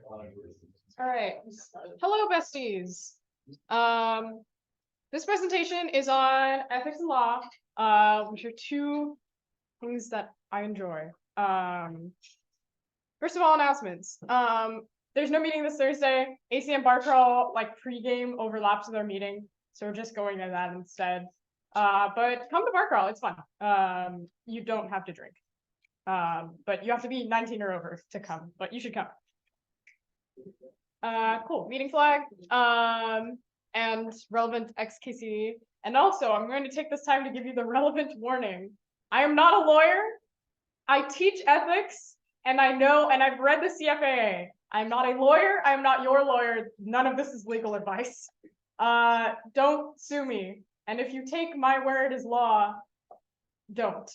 All right. Hello, besties. This presentation is on ethics and law, which are two things that I enjoy. First of all, announcements. There's no meeting this Thursday. ACM bar crawl, like pregame, overlaps with our meeting, so we're just going to that instead. But come to bar crawl, it's fun. You don't have to drink, but you have to be 19 or over to come. But you should come. Cool, meeting flag, and relevant XKC. And also, I'm going to take this time to give you the relevant warning. I am not a lawyer. I teach ethics, and I know, and I've read the CFAA. I'm not a lawyer. I'm not your lawyer. None of this is legal advice. Don't sue me. And if you take my word as law, don't.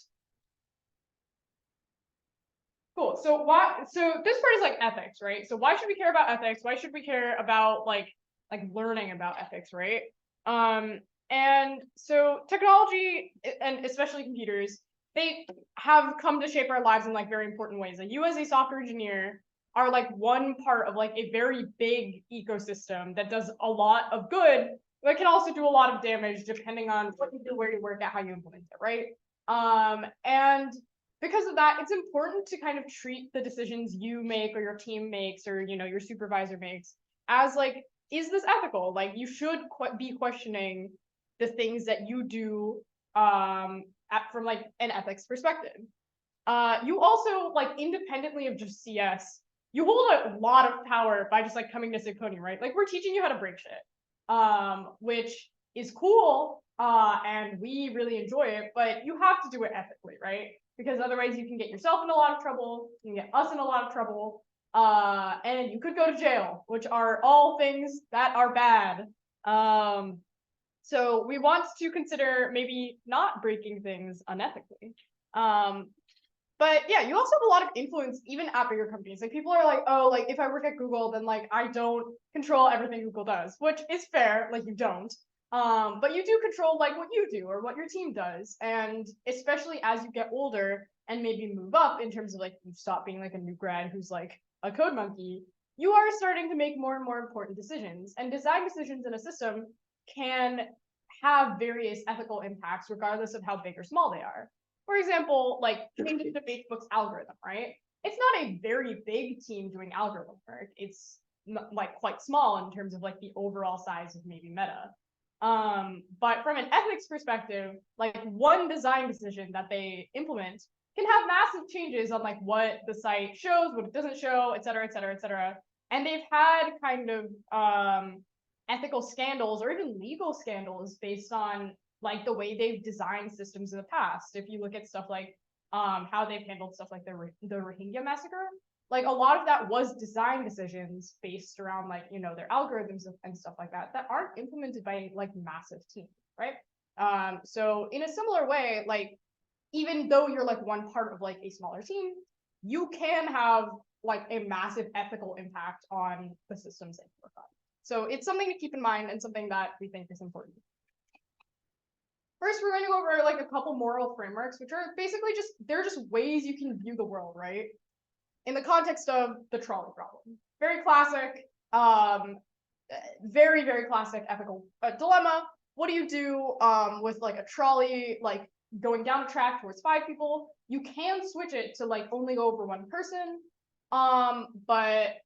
Cool. So this part is like ethics, right? So why should we care about ethics? Why should we care about like learning about ethics, right? And so technology, and especially computers, they have come to shape our lives in like very important ways. Like you as a software engineer are like one part of like a very big ecosystem that does a lot of good, but can also do a lot of damage depending on what you do, where you work at, how you implement it, right? And because of that, it's important to kind of treat the decisions you make or your team makes or your supervisor makes as like, is this ethical? Like you should be questioning the things that you do from like an ethics perspective. You also, like, independently of just CS, you hold a lot of power by just like coming to SIGPwny, right? Like we're teaching you how to break shit, which is cool, and we really enjoy it, but you have to do it ethically, right? Because otherwise you can get yourself in a lot of trouble, you can get us in a lot of trouble, and you could go to jail, which are all things that are bad. So we want to consider maybe not breaking things unethically. But yeah, you also have a lot of influence even at bigger companies. Like people are like, oh, like if I work at Google, then like I don't control everything Google does, which is fair, like you don't. But you do control like what you do or what your team does. And especially as you get older and maybe move up in terms of like you stop being like a new grad who's like a code monkey, you are starting to make more and more important decisions. And design decisions in a system can have various ethical impacts regardless of how big or small they are. For example, like changes to Facebook's algorithm, right? It's not a very big team doing algorithm work. It's like quite small in terms of like the overall size of maybe Meta. But from an ethics perspective, like one design decision that they implement can have massive changes on like what the site shows, what it doesn't show, et cetera, et cetera, et cetera. And they've had kind of ethical scandals or even legal scandals based on like the way they've designed systems in the past. If you look at stuff like how they've handled stuff like the Rohingya massacre, like a lot of that was design decisions based around like their algorithms and stuff like that aren't implemented by like massive teams, right? So in a similar way, like even though you're like one part of like a smaller team, you can have like a massive ethical impact on the systems that you work on. So it's something to keep in mind and something that we think is important. First, we're going to go over like a couple moral frameworks, which are basically they're just ways you can view the world, right? In the context of the trolley problem. Very classic, very, very classic ethical dilemma. What do you do with like a trolley, like going down a track towards 5 people? You can switch it to like only go over 1 person, but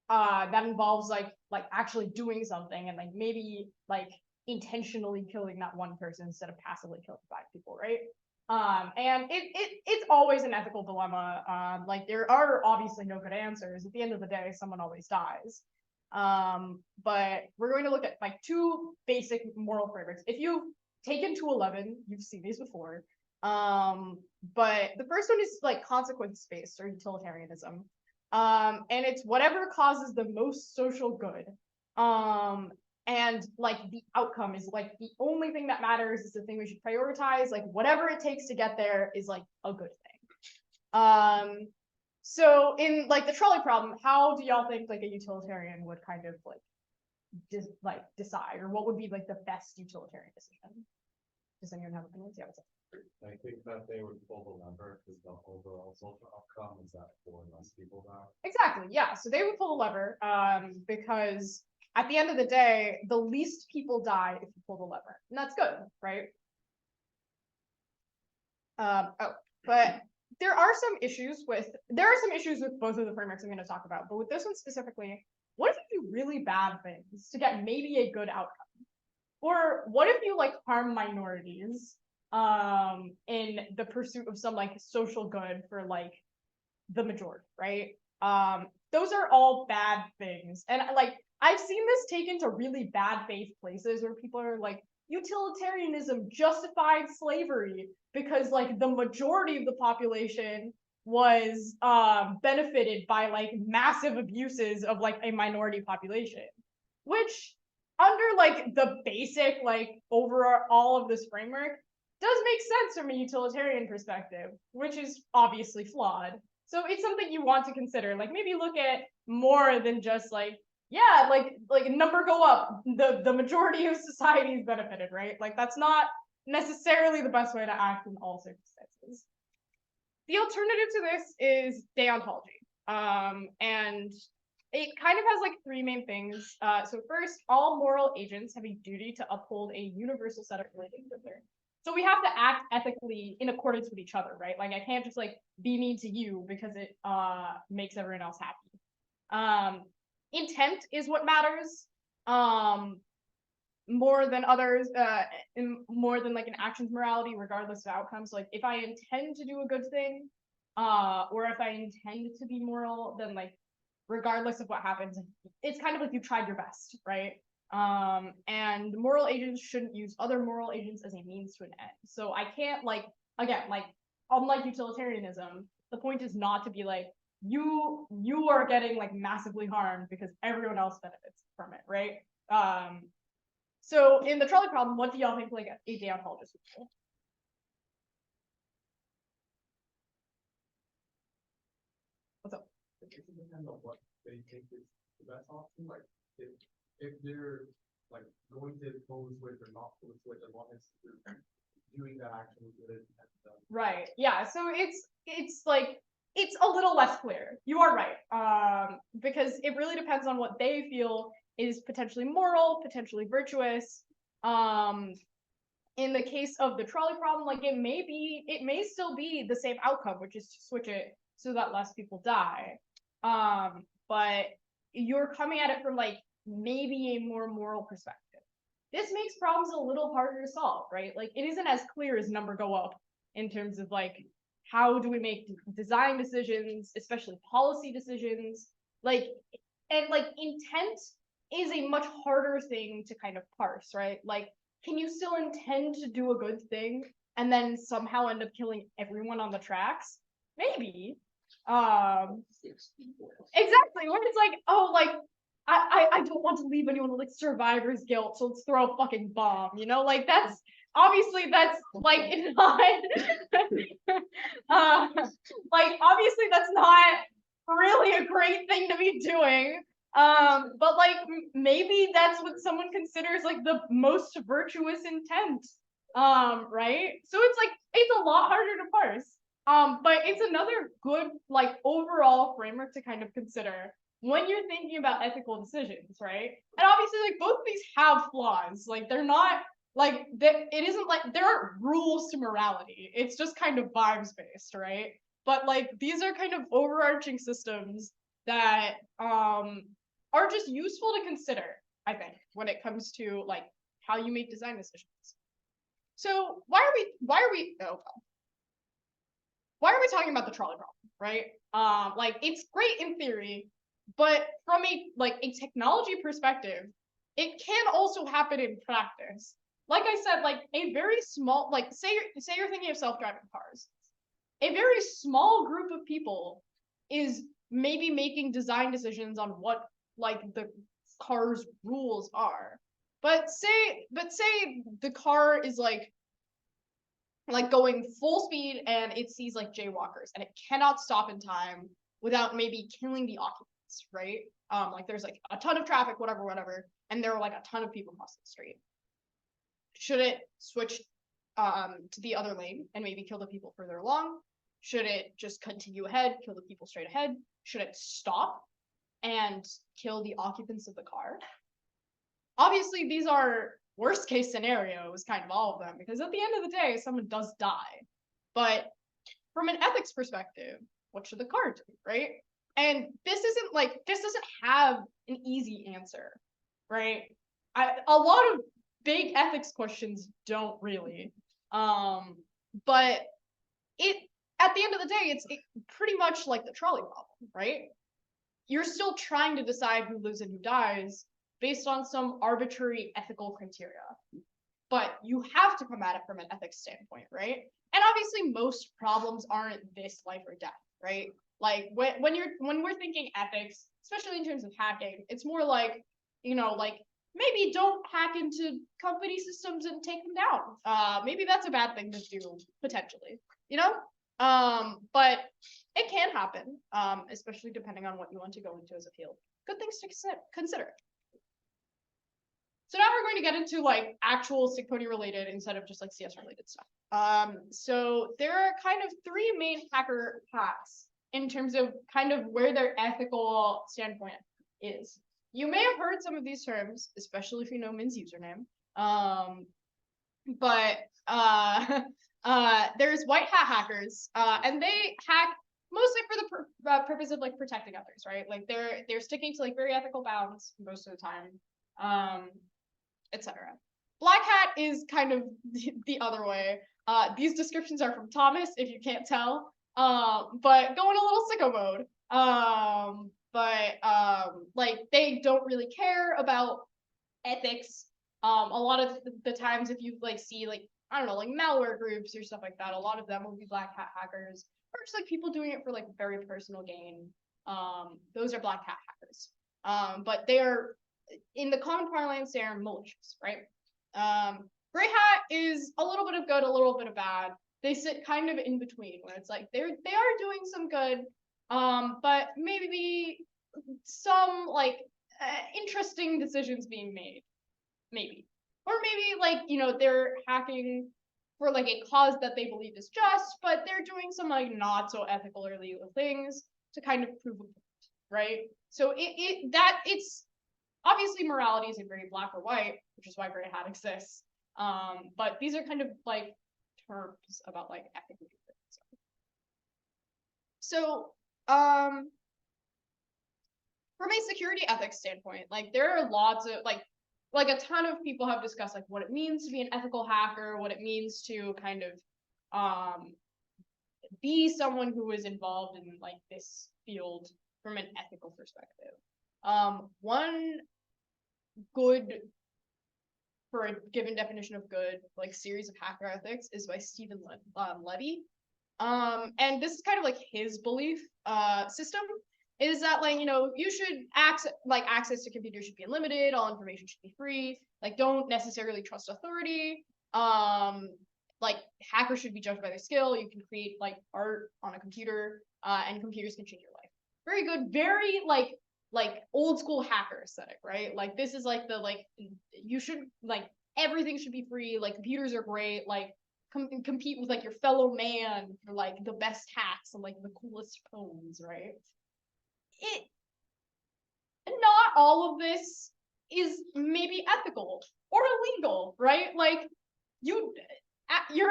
that involves like actually doing something and like maybe like intentionally killing that 1 person instead of passively killing 5 people, right? And it's always an ethical dilemma. Like there are obviously no good answers. At the end of the day, someone always dies. But we're going to look at like 2 basic moral frameworks. If you've taken 211, you've seen these before. But the first one is like consequence-based or utilitarianism. And it's whatever causes the most social good. And like the outcome is like the only thing that matters, is the thing we should prioritize. Like whatever it takes to get there is like a good thing. So in like the trolley problem, how do y'all think like a utilitarian would kind of like decide, or what would be like the best utilitarian decision? Does anyone have opinions? Yeah, what's up? I think that they would pull the lever because the overall social outcome is that more less people die. Exactly, yeah. So they would pull the lever, because at the end of the day, the least people die if you pull the lever, and that's good, right? But there are some issues with both of the frameworks I'm going to talk about, but with this one specifically, what if you do really bad things to get maybe a good outcome? Or what if you like harm minorities in the pursuit of some like social good for like the majority, right? Those are all bad things. And like I've seen this taken to really bad faith places where people are like, utilitarianism justified slavery because like the majority of the population was benefited by like massive abuses of like a minority population, which under like the basic like overall of this framework does make sense from a utilitarian perspective, which is obviously flawed. So it's something you want to consider. Like maybe look at more than just like, yeah, like number go up, the majority of society is benefited, right? Like that's not necessarily the best way to act in all circumstances. The alternative to this is deontology. And it kind of has like three main things. So first, all moral agents have a duty to uphold a universal set of relationships. So we have to act ethically in accordance with each other, right? Like I can't just like be mean to you because it makes everyone else happy. Intent is what matters more than others, more than like an action's morality, regardless of outcomes. So, like if I intend to do a good thing, or if I intend to be moral, then like regardless of what happens, it's kind of like you tried your best, right? And moral agents shouldn't use other moral agents as a means to an end. So I can't like, again, like unlike utilitarianism, the point is not to be like, you are getting like massively harmed because everyone else benefits from it, right? So in the trolley problem, what do y'all think like a deontologist would do? What's up? It depends on what they think is the best option. Like if they're like going to pose with or not pose with, as long as they're doing that action with it. Right. Yeah. So it's like it's a little less clear. You are right. Because it really depends on what they feel is potentially moral, potentially virtuous. In the case of the trolley problem, like it may still be the same outcome, which is to switch it so that less people die. But you're coming at it from like maybe a more moral perspective. This makes problems a little harder to solve, right? Like it isn't as clear as number go up in terms of like how do we make design decisions, especially policy decisions, like and like intent is a much harder thing to kind of parse, right? Like can you still intend to do a good thing and then somehow end up killing everyone on the tracks? Maybe. Exactly. Where it's like, oh, like I don't want to leave anyone with like survivor's guilt, so let's throw a fucking bomb. You know, like that's obviously that's like it's not like obviously that's not really a great thing to be doing. But like maybe that's what someone considers like the most virtuous intent. Right? So it's like it's a lot harder to parse. But it's another good like overall framework to kind of consider when you're thinking about ethical decisions, right? And obviously, like both of these have flaws. Like they're not like it isn't like there aren't rules to morality. It's just kind of vibes based, right? But like these are kind of overarching systems that are just useful to consider, I think, when it comes to like how you make design decisions. So why are we talking about the trolley problem, right? Like it's great in theory, but from a technology perspective, it can also happen in practice. Like I said, like a very small, like say you're thinking of self-driving cars, a very small group of people is maybe making design decisions on what like the car's rules are. But say the car is like going full speed and it sees like jaywalkers and it cannot stop in time without maybe killing the occupants, right? Like there's like a ton of traffic, whatever, and there are like a ton of people crossing the street. Should it switch to the other lane and maybe kill the people further along? Should it just continue ahead, kill the people straight ahead? Should it stop and kill the occupants of the car? Obviously, these are worst case scenarios, kind of all of them, because at the end of the day, someone does die. But from an ethics perspective, what should the car do, right? And this doesn't have an easy answer, right? A lot of big ethics questions don't really. But at the end of the day, it's pretty much like the trolley problem, right? You're still trying to decide who lives and who dies based on some arbitrary ethical criteria. But you have to come at it from an ethics standpoint, right? And obviously most problems aren't this life or death, right? Like when we're thinking ethics, especially in terms of hacking, it's more like, like maybe don't hack into company systems and take them down. Maybe that's a bad thing to do potentially, but it can happen, especially depending on what you want to go into as a field. Good things to consider. So now we're going to get into like actual SIGPwny related instead of just like CS related stuff. So there are kind of three main hacker hacks in terms of kind of where their ethical standpoint is. You may have heard some of these terms, especially if you know Min's username. There's white hat hackers, and they hack mostly for the purpose of like protecting others, right? Like they're sticking to like very ethical bounds most of the time, etc. Black hat is kind of the other way. These descriptions are from Thomas, if you can't tell, but go in a little sicko mode. Like they don't really care about ethics. A lot of the times, if you like see like, I don't know, like malware groups or stuff like that, a lot of them will be black hat hackers, or just like people doing it for like very personal gain. Those are black hat hackers. But they are, in the common parlance, they are malicious, right? Gray hat is a little bit of good, a little bit of bad. They sit kind of in between, where it's like they are doing some good, but maybe some like interesting decisions being made, maybe. Or maybe like, they're hacking for like a cause that they believe is just, but they're doing some like not so ethical or legal things to kind of prove a point, right? So it's obviously morality isn't very black or white, which is why gray hat exists. But these are kind of like terms about like ethical things. So from a security ethics standpoint, like there are lots of like a ton of people have discussed like what it means to be an ethical hacker, what it means to kind of be someone who is involved in like this field from an ethical perspective. One good, for a given definition of good, like series of hacker ethics is by Stephen Levy. And this is kind of like his belief system, is that like, you should access to computers should be unlimited, all information should be free, like don't necessarily trust authority. Like hackers should be judged by their skill. You can create like art on a computer, and computers can change your life. Very good, very like old school hacker aesthetic, right? Like this is like you should like everything should be free, like computers are great, like compete with like your fellow man for like the best hacks and like the coolest phones, right? Not all of this is maybe ethical or illegal, right? Like your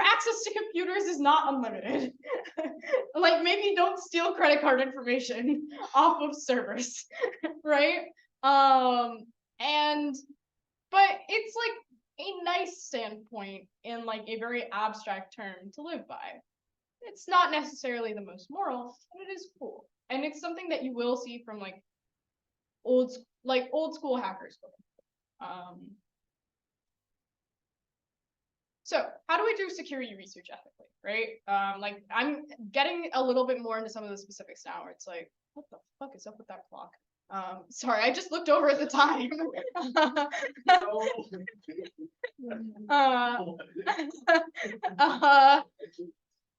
access to computers is not unlimited. Like maybe don't steal credit card information off of servers, right? But it's like a nice standpoint in like a very abstract term to live by. It's not necessarily the most moral, but it is cool. And it's something that you will see from like old school hackers. So how do we do security research ethically, right? Like I'm getting a little bit more into some of the specifics now, where it's like, what the fuck is up with that clock? Sorry, I just looked over at the time.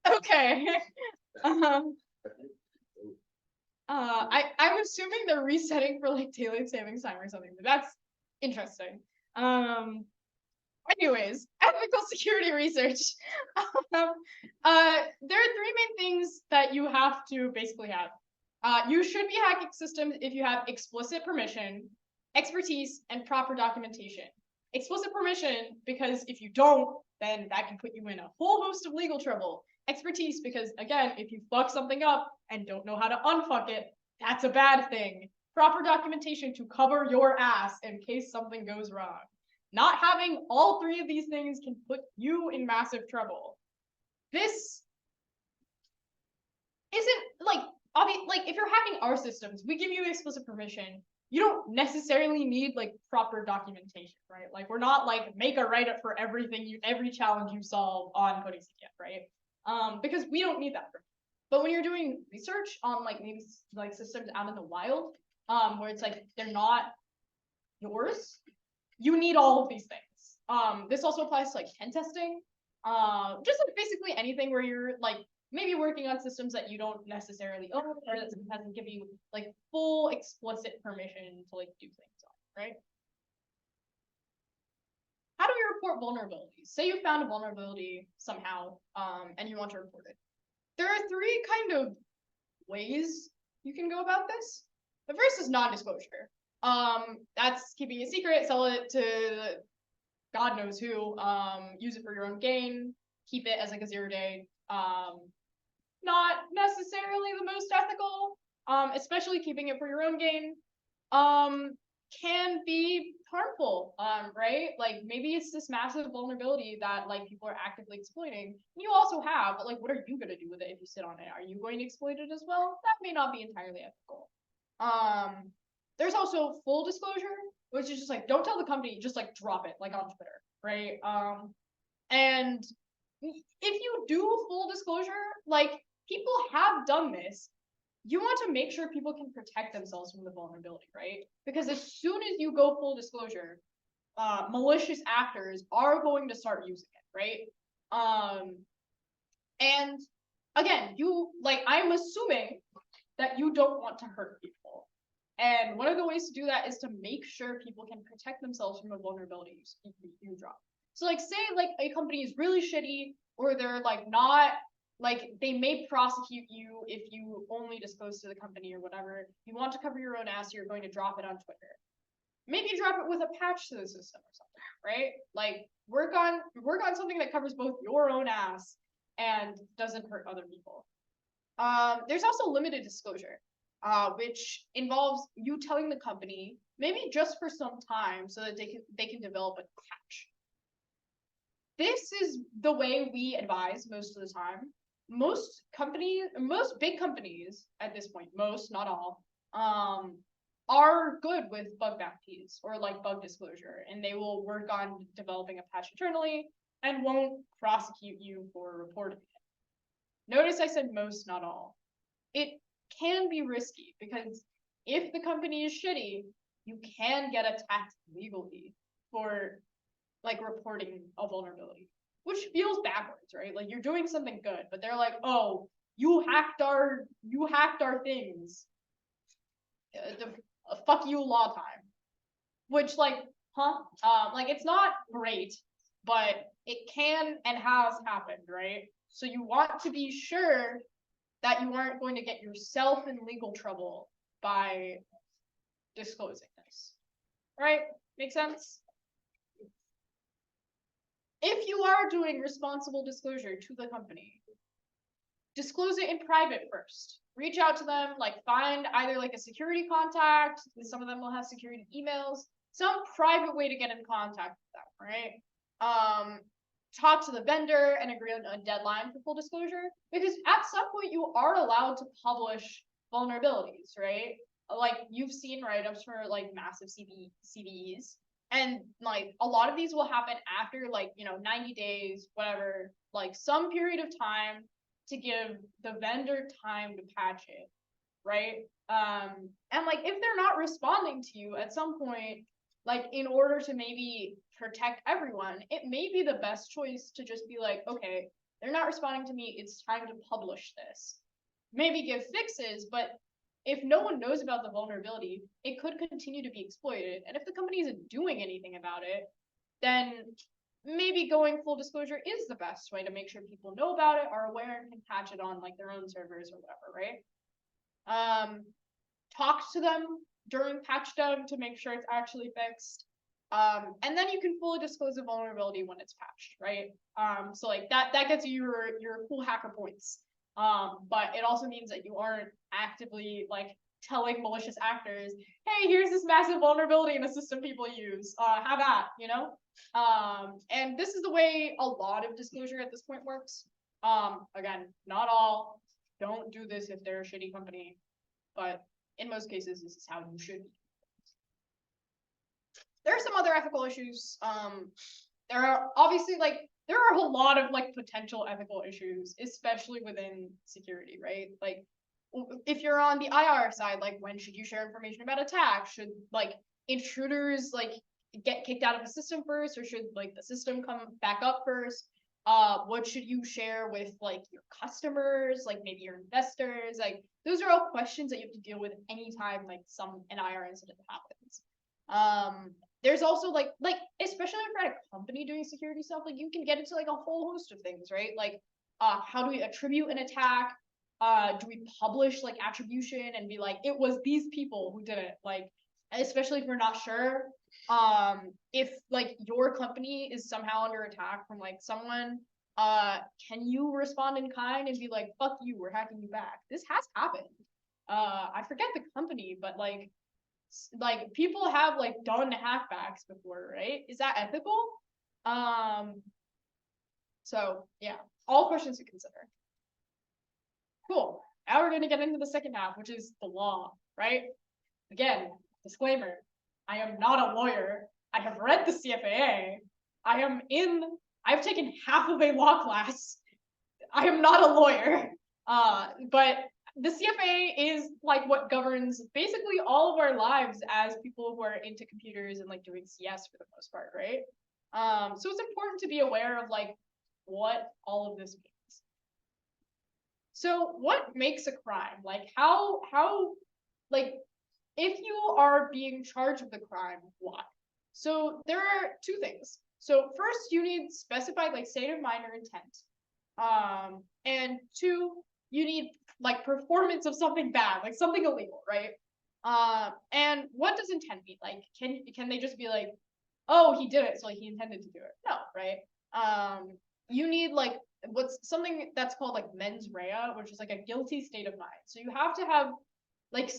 Okay. I'm assuming they're resetting for like daylight savings time or something, but that's interesting. All Anyways, ethical security research. There are three main things that you have to basically have. You should be hacking systems if you have explicit permission, expertise, and proper documentation. Explicit permission, because if you don't, then that can put you in a whole host of legal trouble. Expertise, because again, if you fuck something up and don't know how to unfuck it, that's a bad thing. Proper documentation to cover your ass in case something goes wrong. Not having all three of these things can put you in massive trouble. This isn't like, obvious, like if you're hacking our systems, we give you explicit permission. You don't necessarily need like proper documentation, right? Like we're not like make a write-up for every challenge you solve on coding CPF, right? Because we don't need that. But when you're doing research on like maybe like systems out in the wild, where it's like they're not yours, you need all of these things. This also applies to like pen testing, just like basically anything where you're like maybe working on systems that you don't necessarily own or that doesn't give you like full explicit permission to like do things on, right? How do we report vulnerabilities? Say you found a vulnerability somehow, and you want to report it. There are three kind of ways you can go about this. The first is non-disclosure. That's keeping it secret, sell it to God knows who, use it for your own gain, keep it as like a 0-day, not necessarily the most ethical, especially keeping it for your own gain, can be harmful, right? Like maybe it's this massive vulnerability that like people are actively exploiting. You also have, but like what are you gonna do with it if you sit on it? Are you going to exploit it as well? That may not be entirely ethical. There's also full disclosure, which is just like don't tell the company, just like drop it like on Twitter, right? And if you do full disclosure, like people have done this, you want to make sure people can protect themselves from the vulnerability, right? Because as soon as you go full disclosure, malicious actors are going to start using it, right? And again, I'm assuming that you don't want to hurt people. And one of the ways to do that is to make sure people can protect themselves from a vulnerability you drop. So like say like a company is really shitty or they're like not like they may prosecute you if you only disclose to the company or whatever. You want to cover your own ass, you're going to drop it on Twitter. Maybe drop it with a patch to the system or something, right? Like work on something that covers both your own ass and doesn't hurt other people. There's also limited disclosure, which involves you telling the company, maybe just for some time, so that they can develop a patch. This is the way we advise most of the time. Most big companies at this point, most, not all, are good with bug bounties or like bug disclosure, and they will work on developing a patch internally and won't prosecute you for reporting it. Notice I said most, not all. It can be risky because if the company is shitty, you can get attacked legally for like reporting a vulnerability, which feels backwards, right? Like you're doing something good, but they're like, "Oh, you hacked our things. Fuck you, law time." Which like, huh? Like it's not great, but it can and has happened, right? So you want to be sure that you aren't going to get yourself in legal trouble by disclosing this, right? Make sense? If you are doing responsible disclosure to the company, disclose it in private first. Reach out to them, like find either like a security contact, some of them will have security emails, some private way to get in contact with them, right? Talk to the vendor and agree on a deadline for full disclosure, because at some point you are allowed to publish vulnerabilities, right? Like you've seen write-ups for like massive CVEs, and like a lot of these will happen after like 90 days, whatever, like some period of time to give the vendor time to patch it, right? And like if they're not responding to you at some point, like in order to maybe protect everyone, it may be the best choice to just be like, okay, they're not responding to me, it's time to publish this. Maybe give fixes, but if no one knows about the vulnerability, it could continue to be exploited. And if the company isn't doing anything about it, then maybe going full disclosure is the best way to make sure people know about it, are aware, and can patch it on like their own servers or whatever, right? Talk to them during patch dev to make sure it's actually fixed. And then you can fully disclose a vulnerability when it's patched, right? So like that gets you your cool hacker points. But it also means that you aren't actively like telling malicious actors, hey, here's this massive vulnerability in a system people use. Have at, you know? And this is the way a lot of disclosure at this point works. Again, not all. Don't do this if they're a shitty company, but in most cases, this is how you should be. There are some other ethical issues. There are obviously there are a lot of like potential ethical issues, especially within security, right? Like if you're on the IR side, like when should you share information about attacks? Should like intruders like get kicked out of a system first, or should like the system come back up first? What should you share with like your customers, like maybe your investors? Like those are all questions that you have to deal with anytime like an IR incident happens. There's also like especially if you're at a company doing security stuff, like you can get into like a whole host of things, right? Like how do we attribute an attack? Do we publish like attribution and be like, it was these people who did it? Like, especially if we're not sure. If like your company is somehow under attack from like someone, can you respond in kind and be like, fuck you, we're hacking you back? This has happened. I forget the company, but like people have like done hackbacks before, right? Is that ethical? So yeah, all questions to consider. Cool. Now we're gonna get into the second half, which is the law, right? Again, disclaimer, I am not a lawyer. I have read the CFAA. I've taken half of a law class. I am not a lawyer. But the CFA is like what governs basically all of our lives as people who are into computers and like doing CS for the most part, right? So it's important to be aware of like what all of this means. So what makes a crime? Like how like if you are being charged with a crime, what? So there are two things. So first you need specified like state of mind or intent. And two, you need like performance of something bad, like something illegal, right? And what does intent mean? Like, can they just be like, oh, he did it, so like he intended to do it? No, right? You need like what's something that's called like mens rea, which is like a guilty state of mind. So you have to have like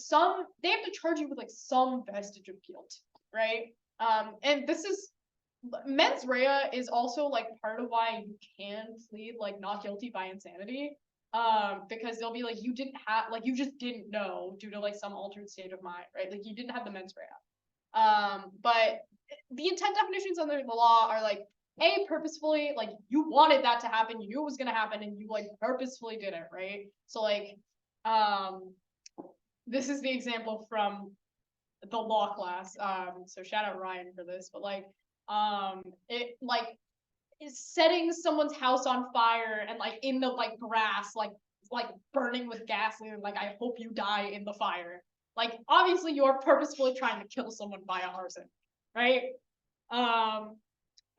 they have to charge you with like some vestige of guilt, right? And this is mens rea is also like part of why you can plead like not guilty by insanity, because they'll be like you didn't have like you just didn't know due to like some altered state of mind, right? Like you didn't have the mens rea. But the intent definitions under the law are like purposefully, like you wanted that to happen, you knew it was gonna happen, and you like purposefully did it, right? So like this is the example from the law class. So shout out Ryan for this, but like it like is setting someone's house on fire and like in the like grass, like burning with gasoline, like I hope you die in the fire. Like obviously you're purposefully trying to kill someone via arson, right?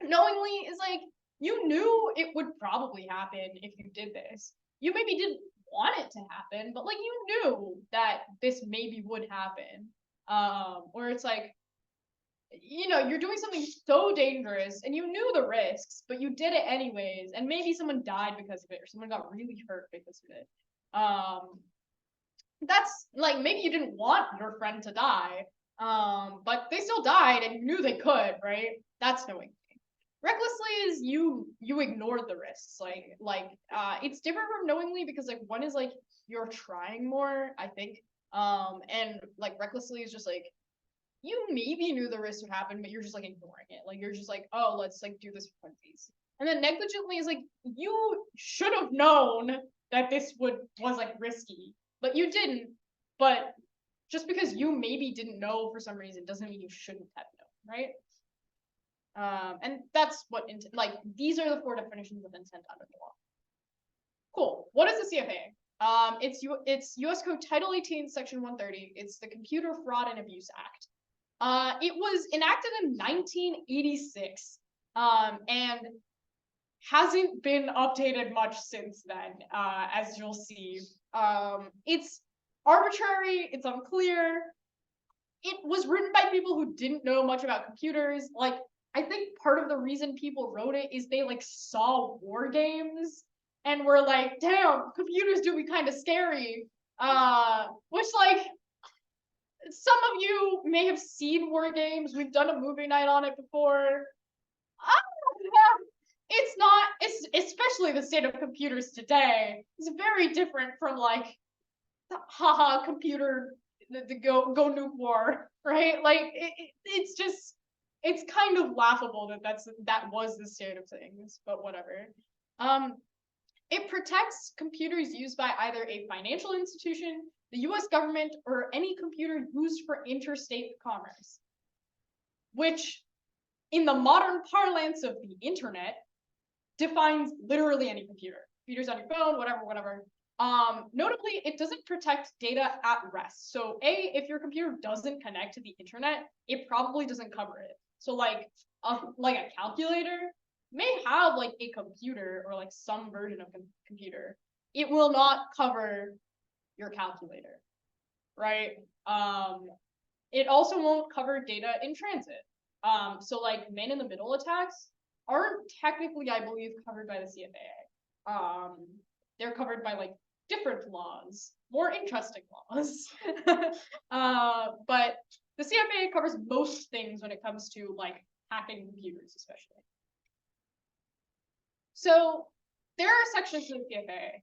Knowingly is like you knew it would probably happen if you did this. You maybe didn't want it to happen, but like you knew that this maybe would happen. Or it's like, you know, you're doing something so dangerous and you knew the risks, but you did it anyways, and maybe someone died because of it or someone got really hurt because of it. That's like maybe you didn't want your friend to die, but they still died and you knew they could, right? That's knowing. Recklessly is you ignored the risks. It's different from knowingly because like one is like you're trying more, I think. And like recklessly is just like you maybe knew the risk would happen, but you're just like ignoring it. Like you're just like, oh, let's like do this for funsies. And then negligently is like you should have known that this was like risky, but you didn't. But just because you maybe didn't know for some reason doesn't mean you shouldn't have known, right? And that's what like these are the four definitions of intent under the law. Cool. What is the CFA? It's U.S. Code Title 18, Section 130. It's the Computer Fraud and Abuse Act. It was enacted in 1986. and hasn't been updated much since then, as you'll see. It's arbitrary, it's unclear. It was written by people who didn't know much about computers. Like, I think part of the reason people wrote it is they like saw war games and were like, damn, computers do be kind of scary. Which like some of you may have seen war games. We've done a movie night on it before. It's not, it's especially the state of computers today. It's very different from like the haha computer the go nuke war, right? Like it's just it's kind of laughable that was the state of things, but whatever. It protects computers used by either a financial institution, the US government, or any computer used for interstate commerce, which in the modern parlance of the internet defines literally any computer. Computers on your phone, whatever. Notably, it doesn't protect data at rest. So if your computer doesn't connect to the internet, it probably doesn't cover it. So like a calculator may have like a computer or like some version of computer. It will not cover your calculator, right? It also won't cover data in transit. So like man-in-the-middle attacks aren't technically, I believe, covered by the CFAA. They're covered by like different laws, more interesting laws. But the CFAA covers most things when it comes to like hacking computers, especially. So there are sections of the CFAA.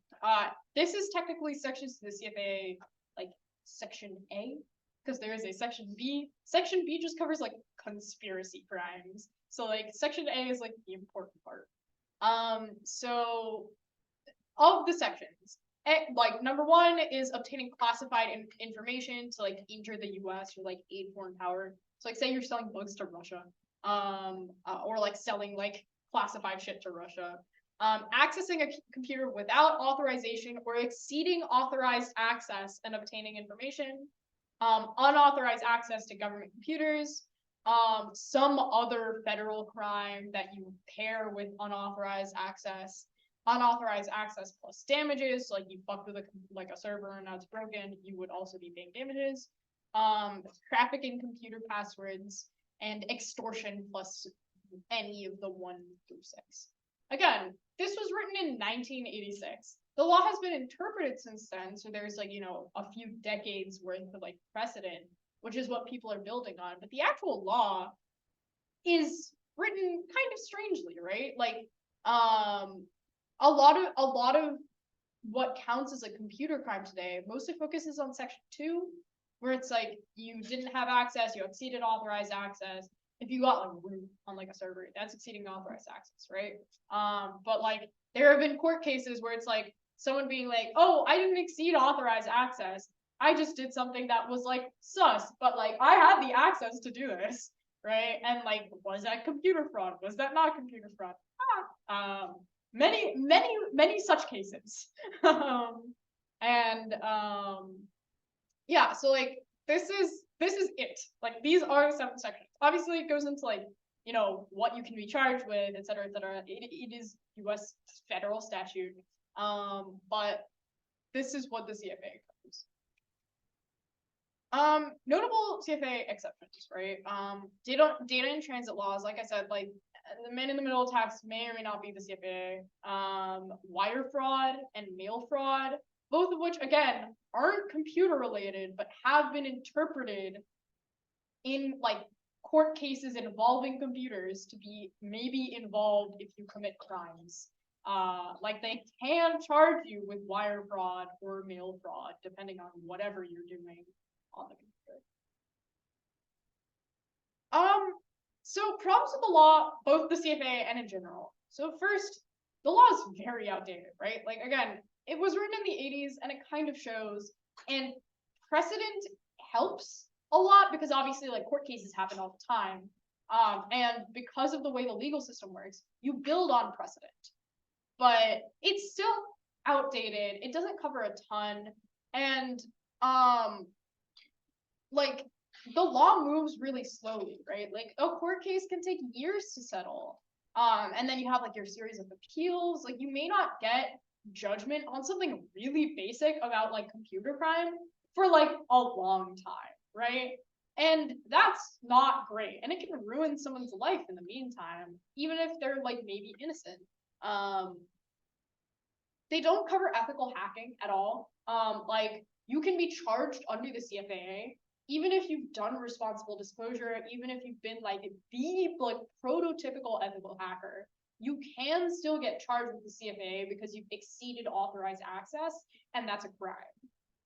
This is technically sections of the CFAA, like section A, because there is a section B. Section B just covers like conspiracy crimes. So like section A is like the important part. So of the sections, like number 1 is obtaining classified information to like injure the US or like aid foreign power. So like say you're selling bugs to Russia, or like selling like classified shit to Russia. Accessing a computer without authorization or exceeding authorized access and obtaining information. Unauthorized access to government computers. Some other federal crime that you pair with unauthorized access plus damages. So like you fucked with a server and now it's broken, you would also be paying damages. Trafficking computer passwords, and extortion plus any of the 1 through 6. Again, this was written in 1986. The law has been interpreted since then, so there's like, a few decades worth of like precedent, which is what people are building on. But the actual law is written kind of strangely, right? Like, a lot of what counts as a computer crime today mostly focuses on section 2, where it's like you didn't have access, you exceeded authorized access. If you got like root on like a server, that's exceeding authorized access, right? But like there have been court cases where it's like someone being like, oh, I didn't exceed authorized access, I just did something that was like sus, but like I had the access to do this, right? And like, was that computer fraud? Was that not computer fraud? Many such cases. Yeah, so like this is it. Like these are 7 sections. Obviously it goes into like, what you can be charged with, et cetera, et cetera. It is US federal statute. But this is what the CFA covers. Notable CFA exceptions, right? Data in transit laws, like I said, like the man-in-the-middle attacks may or may not be the CFA. Wire fraud and mail fraud, both of which, again, aren't computer related, but have been interpreted in like court cases involving computers to be maybe involved if you commit crimes. Like they can charge you with wire fraud or mail fraud, depending on whatever you're doing on the computer. So problems with the law, both the CFA and in general. So first, the law is very outdated, right? Like again, it was written in the 80s and it kind of shows, and precedent helps a lot because obviously like court cases happen all the time. And because of the way the legal system works, you build on precedent, but it's still outdated. It doesn't cover a ton. And like the law moves really slowly, right? Like a court case can take years to settle. And then you have like your series of appeals. Like you may not get judgment on something really basic about like computer crime for like a long time, right? And that's not great. And it can ruin someone's life in the meantime, even if they're like maybe innocent. They don't cover ethical hacking at all. Like you can be charged under the CFAA, even if you've done responsible disclosure, even if you've been like the like prototypical ethical hacker, you can still get charged with the CFAA because you've exceeded authorized access, and that's a crime,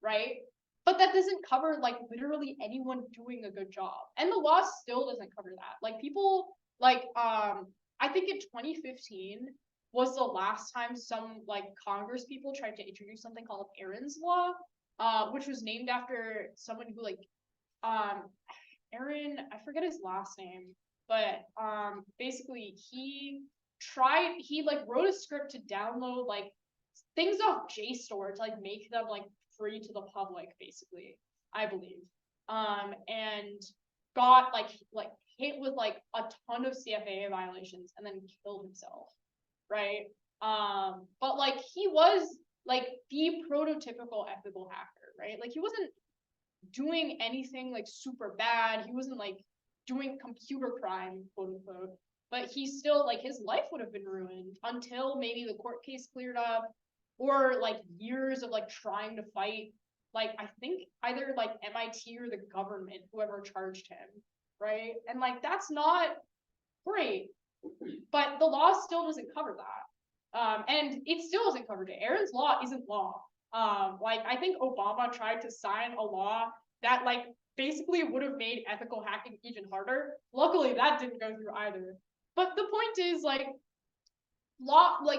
right? But that doesn't cover like literally anyone doing a good job, and the law still doesn't cover that. Like people like I think in 2015 was the last time some like Congress people tried to introduce something called Aaron's Law, which was named after someone who like Aaron, I forget his last name, but basically he like wrote a script to download like things off JSTOR to like make them like free to the public, basically, I believe. And got like hit with like a ton of CFAA violations and then killed himself, right? But like he was like the prototypical ethical hacker, right? Like he wasn't doing anything like super bad. He wasn't like doing computer crime, quote unquote. But he still like his life would have been ruined until maybe the court case cleared up, or like years of like trying to fight. Like I think either like MIT or the government, whoever charged him, right? And like that's not great, but the law still doesn't cover that. And it still isn't covered. Aaron's Law isn't law. Like I think Obama tried to sign a law that like basically would have made ethical hacking even harder. Luckily, that didn't go through either. But the point is like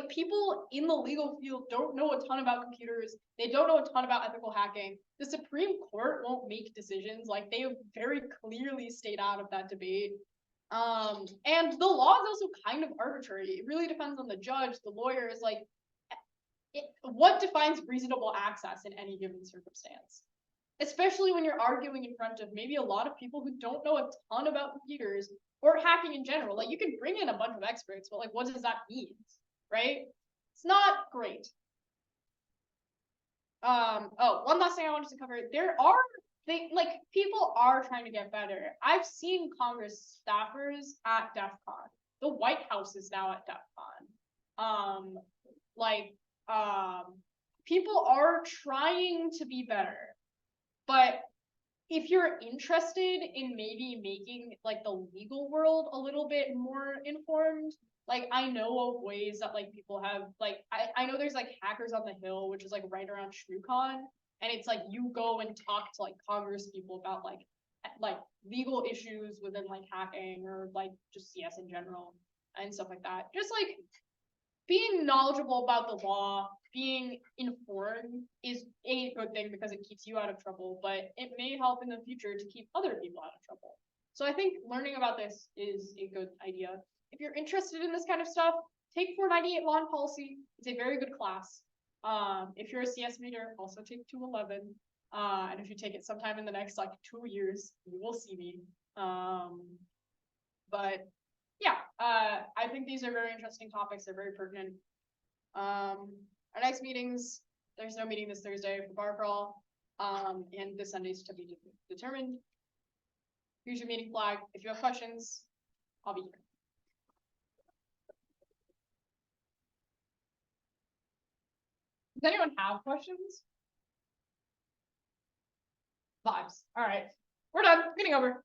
people in the legal field don't know a ton about computers. They don't know a ton about ethical hacking. The Supreme Court won't make decisions. Like they very clearly stayed out of that debate. And the law is also kind of arbitrary. It really depends on the judge, the lawyers, like what defines reasonable access in any given circumstance. Especially when you're arguing in front of maybe a lot of people who don't know a ton about computers or hacking in general. Like you can bring in a bunch of experts, but like what does that mean? Right? It's not great. One last thing I wanted to cover. People are trying to get better. I've seen Congress staffers at DEF CON. The White House is now at DEF CON. People are trying to be better. But if you're interested in maybe making like the legal world a little bit more informed, like I know of ways that like people have like I know there's like Hackers on the Hill, which is like right around ShreWCon, and it's like you go and talk to like Congress people about like legal issues within like hacking or like just CS in general and stuff like that. Just like being knowledgeable about the law, being informed is a good thing because it keeps you out of trouble, but it may help in the future to keep other people out of trouble. So I think learning about this is a good idea. If you're interested in this kind of stuff, take 498 Law and Policy. It's a very good class. If you're a CS major, also take 211. And if you take it sometime in the next like 2 years, you will see me. But yeah, I think these are very interesting topics. They're very pertinent. Our next meetings, there's no meeting this Thursday for bar crawl, and this Sunday's to be determined. Here's your meeting flag. If you have questions, I'll be here. Does anyone have questions? Vibes. All right, we're done. Meeting over.